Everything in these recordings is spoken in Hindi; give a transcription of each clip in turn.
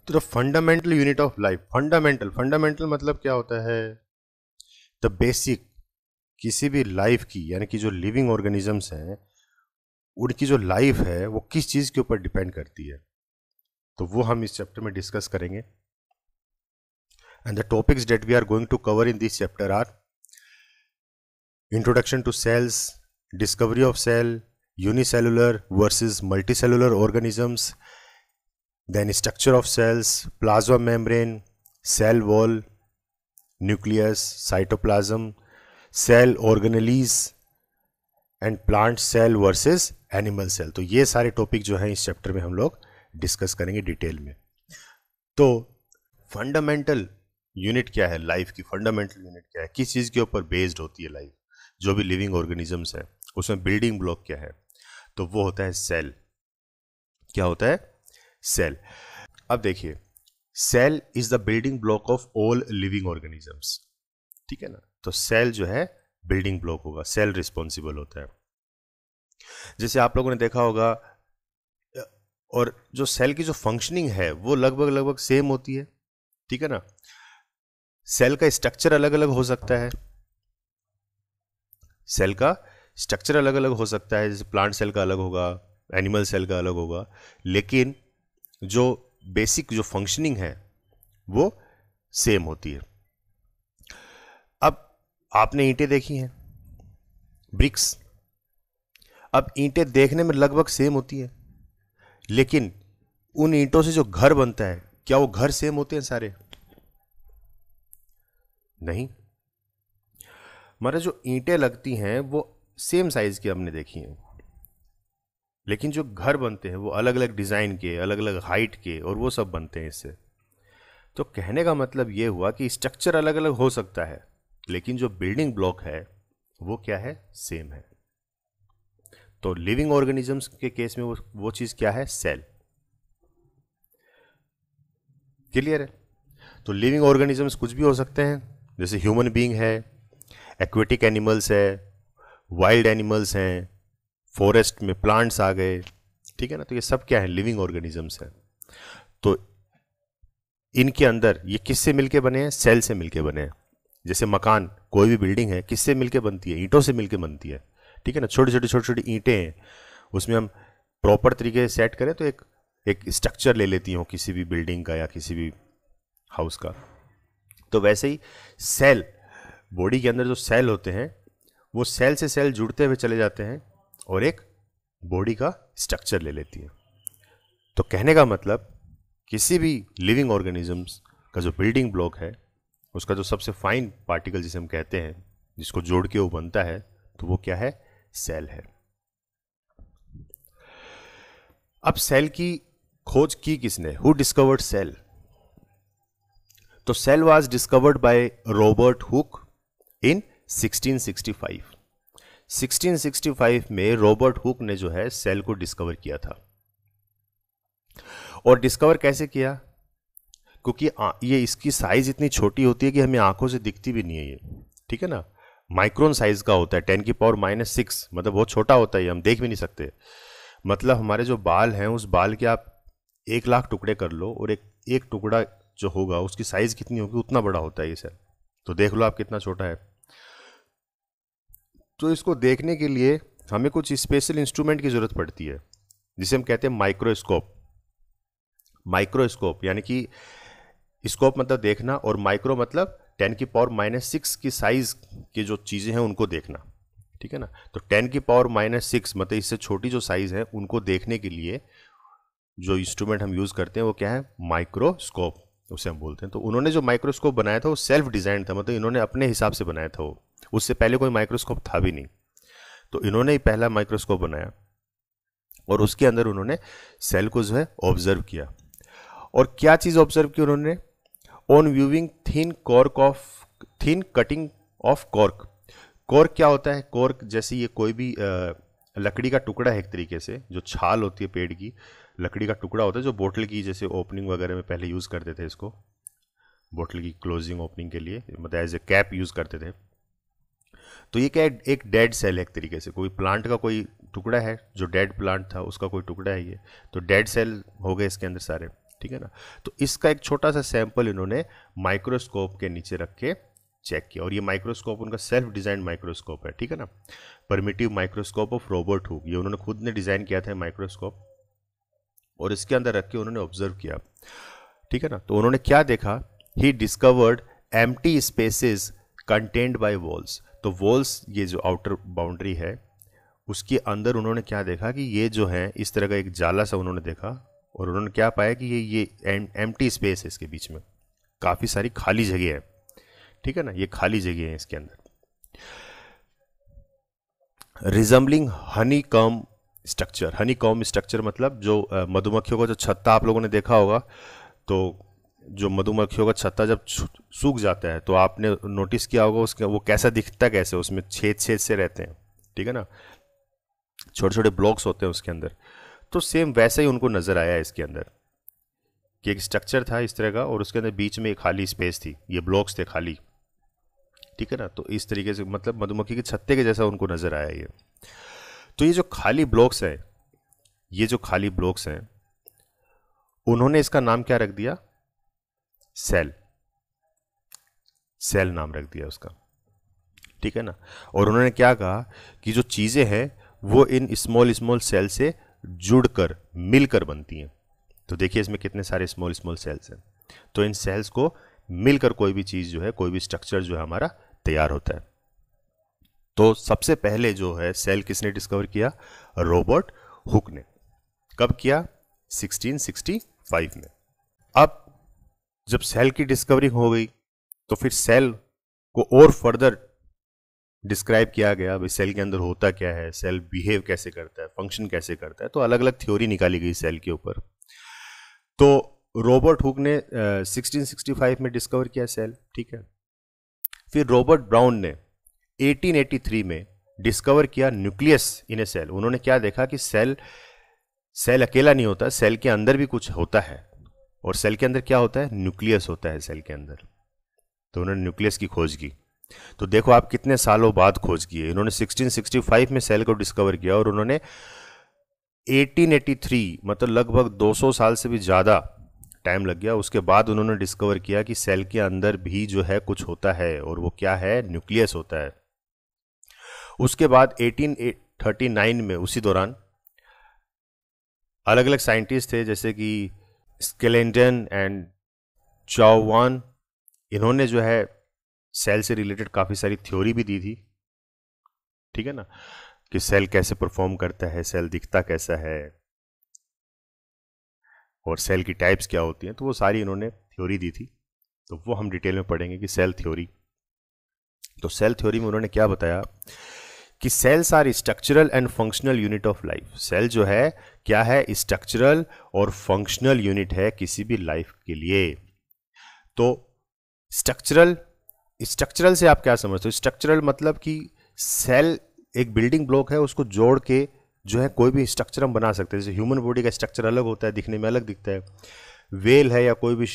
तो fundamental unit of life, fundamental मतलब क्या होता है? द बेसिक किसी भी लाइफ की, यानी कि जो लिविंग ऑर्गेनिजम्स हैं उनकी जो लाइफ है वो किस चीज के ऊपर डिपेंड करती है, तो वो हम इस चैप्टर में डिस्कस करेंगे। And the topics that we are going to cover in this chapter are introduction to cells, discovery of cell, unicellular versus multicellular organisms, then structure of cells, plasma membrane, cell wall, nucleus, cytoplasm, cell organelles and plant cell versus animal cell। तो ये सारे टॉपिक जो हैं इस चैप्टर में हम लोग डिस्कस करेंगे डिटेल में। तो फंडामेंटल यूनिट क्या है लाइफ की? फंडामेंटल यूनिट क्या है, किस चीज़ के ऊपर बेस्ड होती है लाइफ? जो भी लिविंग ऑर्गेनिजम्स है उसमें बिल्डिंग ब्लॉक क्या है? तो वो होता है सेल। क्या होता है? सेल। अब देखिए, cell is the building block of all living organisms, ठीक है ना। तो सेल जो है बिल्डिंग ब्लॉक होगा, सेल रिस्पॉन्सिबल होता है। जैसे आप लोगों ने देखा होगा, और जो सेल की जो फंक्शनिंग है वो लगभग सेम होती है, ठीक है ना। सेल का स्ट्रक्चर अलग अलग हो सकता है, सेल का स्ट्रक्चर अलग अलग हो सकता है, जैसे प्लांट सेल का अलग होगा, एनिमल सेल का अलग होगा, लेकिन जो बेसिक जो फंक्शनिंग है वो सेम होती है। अब आपने ईंटें देखी हैं, ब्रिक्स। अब ईंटें देखने में लगभग सेम होती है, लेकिन उन ईंटों से जो घर बनता है, क्या वो घर सेम होते हैं सारे? नहीं। हमारे जो ईंटें लगती हैं वो सेम साइज की हमने देखी हैं, लेकिन जो घर बनते हैं वो अलग अलग डिज़ाइन के, अलग अलग हाइट के, और वो सब बनते हैं इससे। तो कहने का मतलब ये हुआ कि स्ट्रक्चर अलग अलग हो सकता है, लेकिन जो बिल्डिंग ब्लॉक है वो क्या है? सेम है। तो लिविंग ऑर्गेनिजम्स के केस में वो चीज़ क्या है? सेल। क्लियर है? तो लिविंग ऑर्गेनिजम्स कुछ भी हो सकते हैं, जैसे ह्यूमन बीइंग है, एक्वेटिक एनिमल्स है, वाइल्ड एनिमल्स हैं, फॉरेस्ट में प्लांट्स आ गए, ठीक है ना। तो ये सब क्या है? लिविंग ऑर्गेनिजम्स हैं। तो इनके अंदर ये किससे मिलके बने हैं? सेल से मिलके बने हैं। जैसे मकान, कोई भी बिल्डिंग है किससे मिलके बनती है? ईंटों से मिलके बनती है, ठीक है ना। छोटी छोटी ईंटें हैं, उसमें हम प्रॉपर तरीके से सेट करें तो एक स्ट्रक्चर ले लेती हो किसी भी बिल्डिंग का या किसी भी हाउस का। तो वैसे ही सेल, बॉडी के अंदर जो सेल होते हैं वो सेल से सेल जुड़ते हुए चले जाते हैं और एक बॉडी का स्ट्रक्चर ले लेती है। तो कहने का मतलब किसी भी लिविंग ऑर्गेनिजम्स का जो बिल्डिंग ब्लॉक है, उसका जो सबसे फाइन पार्टिकल जिसे हम कहते हैं, जिसको जोड़ के वो बनता है, तो वो क्या है? सेल है। अब सेल की खोज की किसने? Who discovered cell? तो cell was discovered by Robert Hooke in 1665। 1665 में रॉबर्ट हुक ने जो है सेल को डिस्कवर किया था। और डिस्कवर कैसे किया? क्योंकि ये इसकी साइज इतनी छोटी होती है कि हमें आंखों से दिखती भी नहीं है ये, ठीक है ना। माइक्रोन साइज का होता है, 10⁻⁻⁶, मतलब बहुत छोटा होता है, हम देख भी नहीं सकते। मतलब हमारे जो बाल हैं उस बाल के आप 1,00,000 टुकड़े कर लो और एक टुकड़ा जो होगा उसकी साइज कितनी होगी, उतना बड़ा होता है ये सेल। तो देख लो आप कितना छोटा है। तो इसको देखने के लिए हमें कुछ स्पेशल इंस्ट्रूमेंट की जरूरत पड़ती है, जिसे हम कहते हैं माइक्रोस्कोप। माइक्रोस्कोप यानी कि स्कोप मतलब देखना, और माइक्रो मतलब 10⁻⁻⁶ की साइज की जो चीजें हैं उनको देखना, ठीक है ना। तो 10⁻⁻⁶ मतलब इससे छोटी जो साइज है उनको देखने के लिए जो इंस्ट्रूमेंट हम यूज करते हैं वो क्या है? माइक्रोस्कोप, उसे हम बोलते हैं। तो उन्होंने जो माइक्रोस्कोप बनाया था वो सेल्फ डिजाइन था, मतलब इन्होंने अपने हिसाब से बनाया था वो, उससे पहले कोई माइक्रोस्कोप था भी नहीं। तो इन्होंने ही पहला माइक्रोस्कोप बनाया और उसके अंदर उन्होंने सेल को जो है ऑब्जर्व किया। और क्या चीज ऑब्जर्व की उन्होंने? On viewing thin cutting of cork. Cork क्या होता है? कॉर्क जैसे ये कोई भी लकड़ी का टुकड़ा है, एक तरीके से जो छाल होती है पेड़ की, लकड़ी का टुकड़ा होता है जो बोतल की जैसे ओपनिंग वगैरह में पहले यूज करते थे, इसको बोतल की क्लोजिंग ओपनिंग के लिए, मतलब एज ए कैप यूज करते थे। तो ये क्या है? एक डेड सेल है एक तरीके से, कोई प्लांट का कोई टुकड़ा है, जो डेड प्लांट था उसका कोई टुकड़ा है ये। तो डेड सेल हो गए इसके अंदर सारे। ठीक है ना। तो इसका एक छोटा सा सैंपल इन्होंने माइक्रोस्कोप के नीचे रख के चेक किया, और ये माइक्रोस्कोप उनका सेल्फ डिजाइन माइक्रोस्कोप है, ठीक है ना। Primitive microscope of Robert Hooke, ये उन्होंने खुद ने डिजाइन किया था माइक्रोस्कोप, और इसके अंदर रख के उन्होंने ऑब्जर्व किया, ठीक है ना। तो उन्होंने क्या देखा, he discovered empty spaces contained by walls. तो वॉल्स, ये जो आउटर बाउंड्री है, उसके अंदर उन्होंने क्या देखा कि ये जो है इस तरह का एक जाला सा उन्होंने देखा, और उन्होंने क्या पाया कि ये एम्प्टी स्पेस है, इसके बीच में काफ़ी सारी खाली जगह है, ठीक है ना, ये खाली जगह है इसके अंदर। Resembling Honey com structure, Honey com structure मतलब जो मधुमक्खियों का जो छत्ता आप लोगों ने देखा होगा, तो जो मधुमक्खियों का छत्ता जब सूख जाता है तो आपने नोटिस किया होगा उसका वो कैसा दिखता, कैसे उसमें छेद छेद से रहते हैं, ठीक है ना, छोटे छोटे ब्लॉक्स होते हैं उसके अंदर। तो सेम वैसा ही उनको नजर आया इसके अंदर कि एक स्ट्रक्चर था इस तरह का, और उसके अंदर बीच में एक खाली स्पेस थी, ये ब्लॉक्स थे खाली, ठीक है ना। तो इस तरीके से मतलब मधुमक्खी के छत्ते के जैसा उनको नजर आया ये। तो ये जो खाली ब्लॉक्स है, ये जो खाली ब्लॉक्स हैं, उन्होंने इसका नाम क्या रख दिया, सेल, सेल नाम रख दिया उसका, ठीक है ना। और उन्होंने क्या कहा कि जो चीजें हैं वो इन स्मॉल स्मॉल सेल से जुड़कर मिलकर बनती हैं। तो देखिए इसमें कितने सारे स्मॉल स्मॉल सेल्स हैं, तो इन सेल्स को मिलकर कोई भी चीज जो है, कोई भी स्ट्रक्चर जो है हमारा तैयार होता है। तो सबसे पहले जो है सेल किसने डिस्कवर किया, रॉबर्ट हुक ने। कब किया, 1665 में। अब जब सेल की डिस्कवरी हो गई तो फिर सेल को और फर्दर डिस्क्राइब किया गया, भाई सेल के अंदर होता क्या है, सेल बिहेव कैसे करता है, फंक्शन कैसे करता है। तो अलग अलग थ्योरी निकाली गई सेल के ऊपर। तो रॉबर्ट हुक ने 1665 में डिस्कवर किया सेल, ठीक है। फिर रॉबर्ट ब्राउन ने 1883 में डिस्कवर किया न्यूक्लियस इन ए सेल। उन्होंने क्या देखा कि सेल अकेला नहीं होता, सेल के अंदर भी कुछ होता है, और सेल के अंदर क्या होता है, न्यूक्लियस होता है सेल के अंदर। तो उन्होंने न्यूक्लियस की खोज की। तो देखो आप कितने सालों बाद खोज की है, इन्होंने 1665 में सेल को डिस्कवर किया, और उन्होंने 1883 मतलब लगभग 200 साल से भी ज़्यादा टाइम लग गया, उसके बाद उन्होंने डिस्कवर किया कि सेल के अंदर भी जो है कुछ होता है, और वो क्या है, न्यूक्लियस होता है। उसके बाद 1839 में उसी दौरान अलग अलग साइंटिस्ट थे जैसे कि स्केलेंडन एंड चाओवान, इन्होंने जो है सेल से रिलेटेड काफ़ी सारी थ्योरी भी दी थी, ठीक है ना, कि सेल कैसे परफॉर्म करता है, सेल दिखता कैसा है, और सेल की टाइप्स क्या होती हैं। तो वो सारी इन्होंने थ्योरी दी थी, तो वो हम डिटेल में पढ़ेंगे कि सेल थ्योरी। तो सेल थ्योरी में उन्होंने क्या बताया कि cells are structural and functional unit of life. Cell जो है क्या है, स्ट्रक्चरल और फंक्शनल यूनिट है किसी भी लाइफ के लिए। तो स्ट्रक्चरल से आप क्या समझते हो, स्ट्रक्चरल मतलब कि सेल एक बिल्डिंग ब्लॉक है, उसको जोड़ के जो है कोई भी स्ट्रक्चर हम बना सकते हैं। जैसे ह्यूमन बॉडी का स्ट्रक्चर अलग होता है, दिखने में अलग दिखता है, वेल है या कोई भी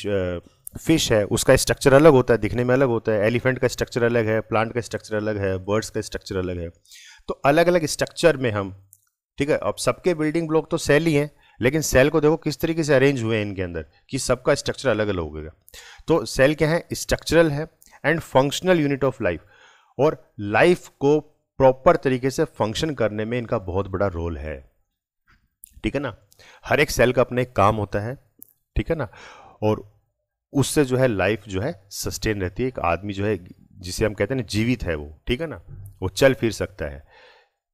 फिश है, उसका स्ट्रक्चर अलग होता है, दिखने में अलग होता है, एलिफेंट का स्ट्रक्चर अलग है, प्लांट का स्ट्रक्चर अलग है, बर्ड्स का स्ट्रक्चर अलग है। तो अलग अलग स्ट्रक्चर में हम, ठीक है, अब सबके बिल्डिंग ब्लॉक तो सेल ही हैं, लेकिन सेल को देखो किस तरीके से अरेंज हुए हैं इनके अंदर कि सबका स्ट्रक्चर अलग अलग होगा। तो सेल क्या है, स्ट्रक्चरल है and functional unit of life, और लाइफ को प्रॉपर तरीके से फंक्शन करने में इनका बहुत बड़ा रोल है, ठीक है ना। हर एक सेल का अपना एक काम होता है, ठीक है ना, और उससे जो है लाइफ जो है सस्टेन रहती है। एक आदमी जो है जिसे हम कहते हैं ना जीवित है वो, ठीक है ना, वो चल फिर सकता है,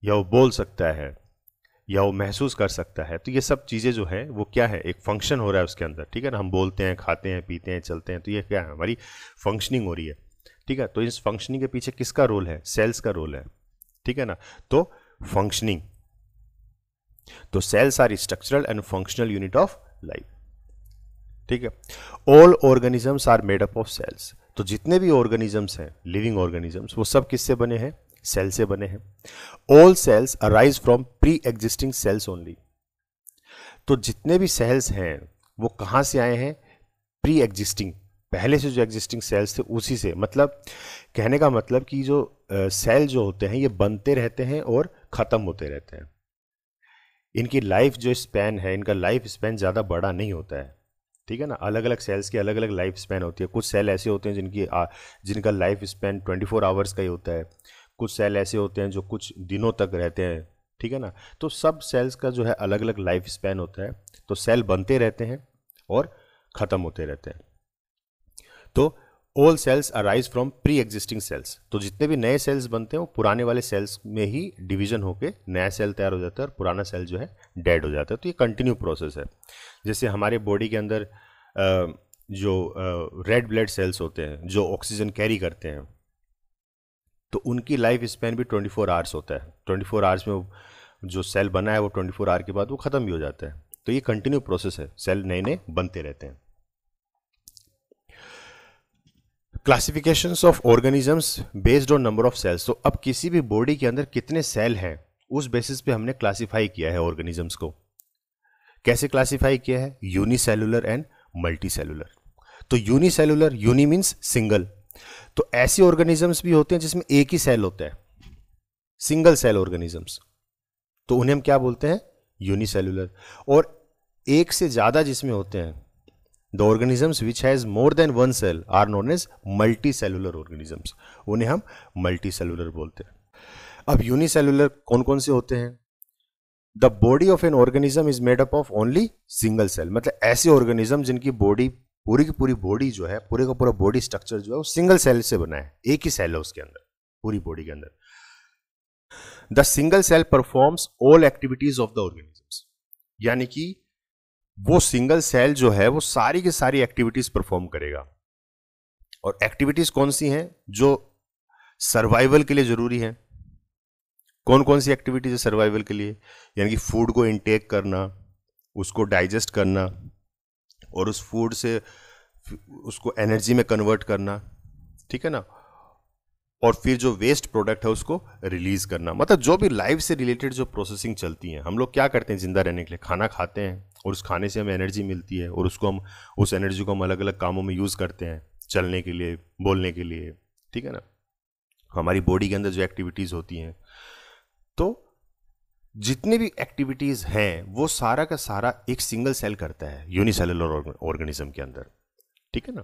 या वो बोल सकता है, या वो महसूस कर सकता है। तो ये सब चीज़ें जो है वो क्या है, एक फंक्शन हो रहा है उसके अंदर, ठीक है ना। हम बोलते हैं, खाते हैं, पीते हैं, चलते हैं, तो ये क्या है, हमारी फंक्शनिंग हो रही है, ठीक है। तो इस फंक्शनिंग के पीछे किसका रोल है, सेल्स का रोल है, ठीक है ना। तो फंक्शनिंग, तो cells are structural and functional unit of life, ठीक है। All organisms are made up of cells. तो जितने भी ऑर्गेनिजम्स हैं, लिविंग ऑर्गेनिजम्स, वो सब किससे बने हैं, सेल से बने हैं। All cells arise from pre existing cells only. तो जितने भी सेल्स हैं वो कहां से आए हैं, प्री एग्जिस्टिंग, पहले से जो एग्जिस्टिंग सेल्स थे उसी से। मतलब कहने का मतलब कि जो सेल जो होते हैं ये बनते रहते हैं और खत्म होते रहते हैं। इनकी लाइफ जो स्पैन है, इनका लाइफ स्पैन ज़्यादा बड़ा नहीं होता है, ठीक है ना। अलग अलग सेल्स की अलग अलग लाइफ स्पैन होती है। कुछ सेल ऐसे होते हैं जिनका लाइफ स्पैन 24 आवर्स का ही होता है। कुछ सेल ऐसे होते हैं जो कुछ दिनों तक रहते हैं, ठीक है ना। तो सब सेल्स का जो है अलग अलग लाइफ स्पैन होता है। तो सेल बनते रहते हैं और ख़त्म होते रहते हैं। तो all cells arise from pre existing cells. तो जितने भी नए सेल्स बनते हैं वो पुराने वाले सेल्स में ही डिवीजन होके नया सेल तैयार हो जाता है और पुराना सेल जो है डेड हो जाता है। तो ये कंटिन्यू प्रोसेस है। जैसे हमारे बॉडी के अंदर जो रेड ब्लड सेल्स होते हैं जो ऑक्सीजन कैरी करते हैं, तो उनकी लाइफ स्पैन भी 24 आवर्स होता है। 24 आवर्स में जो सेल बना है वो 24 आवर के बाद वो ख़त्म भी हो जाता है। तो ये कंटिन्यू प्रोसेस है, सेल नए नए बनते रहते हैं। Classifications of organisms based on number of cells. तो अब किसी भी बॉडी के अंदर कितने सेल हैं उस बेसिस पे हमने क्लासिफाई किया है ऑर्गेनिजम्स को। कैसे क्लासिफाई किया है? Unicellular and multi cellular. तो यूनिसेलुलर, यूनि मीन्स सिंगल। तो ऐसे ऑर्गेनिजम्स भी होते हैं जिसमें एक ही सेल होता है, सिंगल सेल ऑर्गेनिजम्स, तो उन्हें हम क्या बोलते हैं? यूनिसेलुलर। और एक से ज्यादा जिसमें होते हैं, the organisms which has more than one cell are known as multicellular organisms, उन्हें हम मल्टी सेलुलर बोलते हैं। अब यूनिसेलुलर कौन कौन से होते हैं? The body of an organism is made up of only single cell. मतलब ऐसे ऑर्गेनिज्म जिनकी बॉडी, पूरी की पूरी बॉडी जो है, पूरे का पूरा बॉडी स्ट्रक्चर जो है वो सिंगल सेल से बना है, एक ही सेल है उसके अंदर, पूरी बॉडी के अंदर। The single cell performs all activities of the organisms, यानी कि वो सिंगल सेल जो है वो सारी की सारी एक्टिविटीज परफॉर्म करेगा। और एक्टिविटीज कौन सी हैं जो सर्वाइवल के लिए जरूरी है? कौन कौन सी एक्टिविटीज है सर्वाइवल के लिए? यानी कि फूड को इनटेक करना, उसको डाइजेस्ट करना और उस फूड से उसको एनर्जी में कन्वर्ट करना, ठीक है ना। और फिर जो वेस्ट प्रोडक्ट है उसको रिलीज करना। मतलब जो भी लाइफ से रिलेटेड जो प्रोसेसिंग चलती है, हम लोग क्या करते हैं जिंदा रहने के लिए? खाना खाते हैं और उस खाने से हमें एनर्जी मिलती है और उसको हम, उस एनर्जी को हम अलग अलग कामों में यूज करते हैं, चलने के लिए, बोलने के लिए, ठीक है ना। हमारी बॉडी के अंदर जो एक्टिविटीज होती हैं, तो जितने भी एक्टिविटीज हैं वो सारा का सारा एक सिंगल सेल करता है यूनिसेलुलर ऑर्गेनिज्म के अंदर, ठीक है ना।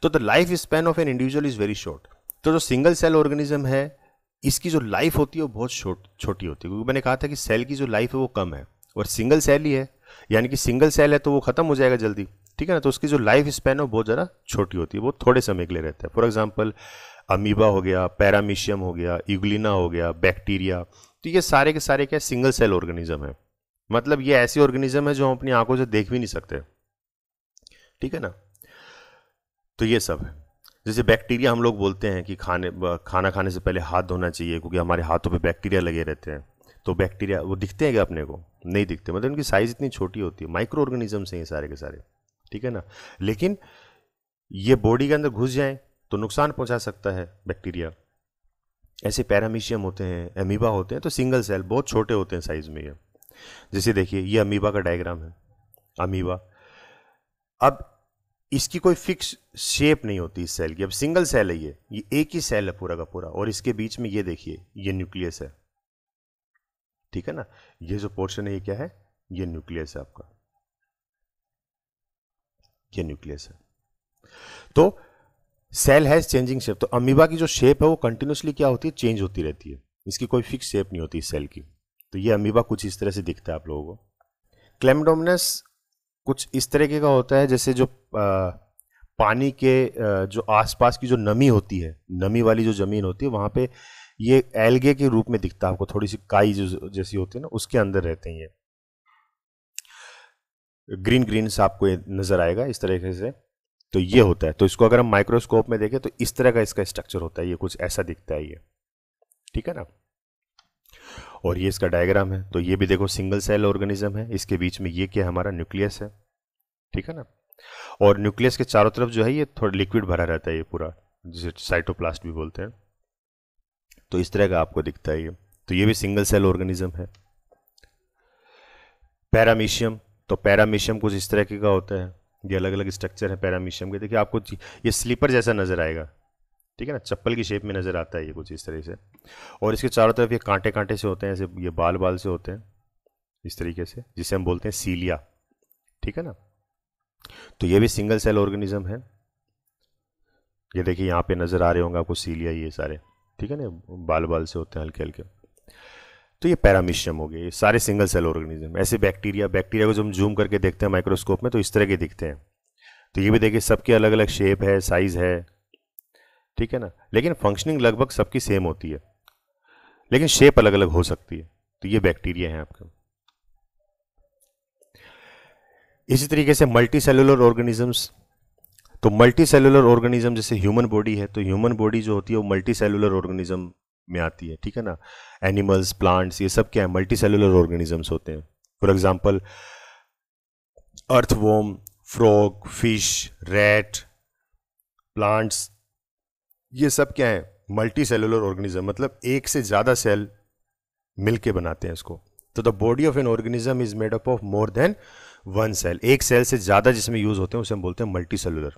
तो the life span of an individual is very short. तो जो सिंगल सेल ऑर्गेनिज्म है इसकी जो लाइफ होती है वो बहुत छोटी होती है, क्योंकि मैंने कहा था कि सेल की जो लाइफ है वो कम है और सिंगल सेल ही है, यानी कि सिंगल सेल है तो वो खत्म हो जाएगा जल्दी, ठीक है ना। तो उसकी जो लाइफ स्पैन है वो बहुत ज़्यादा छोटी होती है, वो थोड़े समय के लिए रहता है। फॉर एग्जाम्पल अमीबा हो गया, पैरामीशियम हो गया, इग्लिना हो गया, बैक्टीरिया, तो ये सारे के सारे क्या सिंगल सेल ऑर्गेनिज्म है। मतलब ये ऐसी ऑर्गेनिज्म है जो हम अपनी आंखों से देख भी नहीं सकते, ठीक है ना। तो ये सब है। जैसे बैक्टीरिया, हम लोग बोलते हैं कि खाना खाने से पहले हाथ धोना चाहिए क्योंकि हमारे हाथों पे बैक्टीरिया लगे रहते हैं। तो बैक्टीरिया वो दिखते हैं क्या अपने को? नहीं दिखते, मतलब उनकी साइज इतनी छोटी होती है, माइक्रो ऑर्गेनिजम्स हैं ये सारे के सारे, ठीक है ना। लेकिन ये बॉडी के अंदर घुस जाएं तो नुकसान पहुंचा सकता है बैक्टीरिया। ऐसे पैरामीशियम होते हैं, अमीबा होते हैं, तो सिंगल सेल बहुत छोटे होते हैं साइज में ये। जैसे देखिए ये अमीबा का डायग्राम है, अमीबा। अब इसकी कोई फिक्स शेप नहीं होती इस सेल की। अब सिंगल सेल है ये एक ही सेल है पूरा का पूरा, और इसके बीच में ये देखिए ये न्यूक्लियस है, ठीक है ना। ये जो पोर्शन है ये क्या है? ये न्यूक्लियस है आपका, ये न्यूक्लियस है। तो सेल हैज चेंजिंग शेप। तो अमीबा की जो शेप है वो कंटिन्यूसली क्या होती है? चेंज होती रहती है, इसकी कोई फिक्स शेप नहीं होती इस सेल की। तो ये अमीबा कुछ इस तरह से दिखता है आप लोगों को। क्लेमिडोमोनास कुछ इस तरीके का होता है जैसे जो पानी के जो आसपास की जो नमी होती है, नमी वाली जो जमीन होती है, वहां पे ये एल्गे के रूप में दिखता है आपको, थोड़ी सी काई जो जैसी होती है ना, उसके अंदर रहते हैं ये। ग्रीन ग्रीन सा आपको ये नजर आएगा इस तरीके से। तो ये होता है। तो इसको अगर हम माइक्रोस्कोप में देखें तो इस तरह का इसका स्ट्रक्चर होता है, ये कुछ ऐसा दिखता है ये, ठीक है ना। और ये इसका डायग्राम है। तो ये भी देखो सिंगल सेल ऑर्गेनिज्म है, इसके बीच में ये क्या है? हमारा न्यूक्लियस है, ठीक है ना। और न्यूक्लियस के चारों तरफ जो है ये थोड़ा लिक्विड भरा रहता है ये पूरा, जिसे साइटोप्लास्ट भी बोलते हैं। तो इस तरह का आपको दिखता है ये। तो ये भी सिंगल सेल ऑर्गेनिज्म है। पैरामीशियम, तो पैरामीशियम कुछ इस तरह का होता है, ये अलग अलग स्ट्रक्चर है पैरामीशियम के। देखिए आपको ये स्लीपर जैसा नजर आएगा, ठीक है ना, चप्पल की शेप में नजर आता है ये कुछ इस तरह से। और इसके चारों तरफ ये कांटे कांटे से होते हैं, ऐसे ये बाल बाल से होते हैं इस तरीके से, जिसे हम बोलते हैं सीलिया, ठीक है ना। तो ये भी सिंगल सेल ऑर्गेनिज्म है। ये देखिए यहाँ पे नजर आ रहे होंगे आपको सीलिया, ये सारे, ठीक है ना, बाल बाल से होते हैं हल्के हल्के। तो ये पैरामीशियम हो गए, ये सारे सिंगल सेल ऑर्गेनिज्म। ऐसे बैक्टीरिया को जब हम जूम करके देखते हैं माइक्रोस्कोप में तो इस तरह के दिखते हैं। तो ये भी देखिए सबकी अलग अलग शेप है, साइज है, ठीक है ना, लेकिन फंक्शनिंग लगभग सबकी सेम होती है, लेकिन शेप अलग अलग हो सकती है। तो ये बैक्टीरिया है आपका। इसी तरीके से मल्टी सेलुलर ऑर्गेनिजम्स। तो मल्टी सेलुलर ऑर्गेनिज्म जैसे ह्यूमन बॉडी है, तो ह्यूमन बॉडी जो होती है वो मल्टी सेलुलर ऑर्गेनिज्म में आती है, ठीक है ना। एनिमल्स, प्लांट्स, ये सब क्या है, मल्टी सेलुलर ऑर्गेनिजम्स होते हैं। For example earthworm, frog, fish, rat, plants, ये सब क्या है, मल्टी सेलुलर ऑर्गेनिज्म, मतलब एक से ज्यादा सेल मिलके बनाते हैं इसको। तो the body of an organism is made up of more than one cell. एक सेल से ज्यादा जिसमें यूज होते हैं उसे हम बोलते हैं multicellular.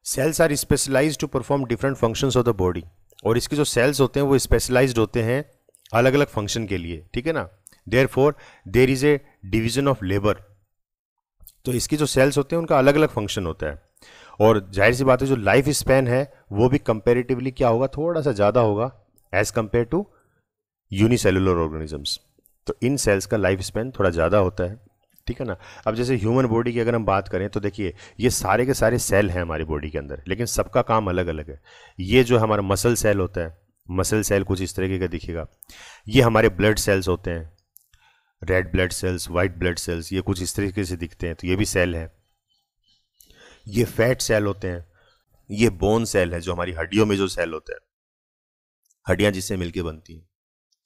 Cells are specialised to perform different functions of the body. और इसके जो सेल्स होते हैं वो स्पेशलाइज्ड होते हैं अलग अलग फंक्शन के लिए, ठीक है ना। Therefore there is a division of labour. तो इसकी जो सेल्स होते हैं उनका अलग अलग फंक्शन होता है। और जाहिर सी बात है जो लाइफ स्पैन है वो भी कंपेरेटिवली क्या होगा, थोड़ा सा ज़्यादा होगा as compare to unicellular organisms. तो इन सेल्स का लाइफ स्पैन थोड़ा ज़्यादा होता है, ठीक है ना। अब जैसे ह्यूमन बॉडी की अगर हम बात करें तो देखिए ये सारे के सारे सेल हैं हमारी बॉडी के अंदर, लेकिन सबका काम अलग अलग है। ये जो हमारा मसल सेल होता है, मसल सेल कुछ इस तरीके का दिखेगा। ये हमारे ब्लड सेल्स होते हैं, red blood cells, white blood cells, ये कुछ इस तरीके से दिखते हैं, तो ये भी सेल है। ये फैट सेल होते हैं। ये बोन सेल है, जो हमारी हड्डियों में जो सेल होता है, हड्डियां जिससे मिलके बनती हैं,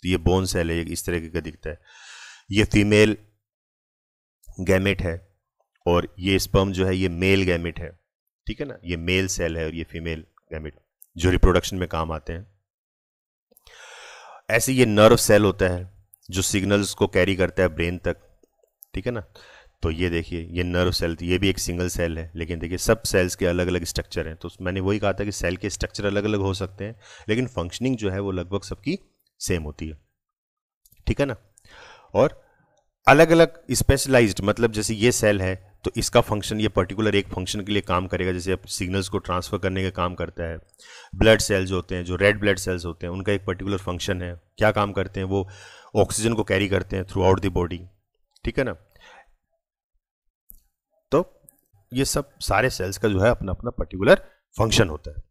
तो ये बोन सेल है, ये इस तरीके का दिखता है। ये फीमेल गैमेट है और ये स्पर्म जो है ये मेल गैमेट है, ठीक है ना। ये मेल सेल है और ये फीमेल गैमेट जो रिप्रोडक्शन में काम आते हैं। ऐसे ये नर्व सेल होता है जो सिग्नल्स को कैरी करता है ब्रेन तक, ठीक है ना। तो ये देखिए ये नर्व सेल, ये भी एक सिंगल सेल है, लेकिन देखिए सब सेल्स के अलग अलग स्ट्रक्चर हैं। तो मैंने वही कहा था कि सेल के स्ट्रक्चर अलग अलग हो सकते हैं, लेकिन फंक्शनिंग जो है वो लगभग सबकी सेम होती है, ठीक है ना। और अलग अलग स्पेशलाइज्ड, मतलब जैसे ये सेल है तो इसका फंक्शन, ये पर्टिकुलर एक फंक्शन के लिए काम करेगा, जैसे सिग्नल्स को ट्रांसफर करने का काम करता है। ब्लड सेल्स होते हैं, जो रेड ब्लड सेल्स होते हैं, उनका एक पर्टिकुलर फंक्शन है, क्या काम करते हैं, वो ऑक्सीजन को कैरी करते हैं थ्रू आउट द बॉडी, ठीक है ना। तो ये सब सारे सेल्स का जो है अपना अपना पर्टिकुलर फंक्शन होता है।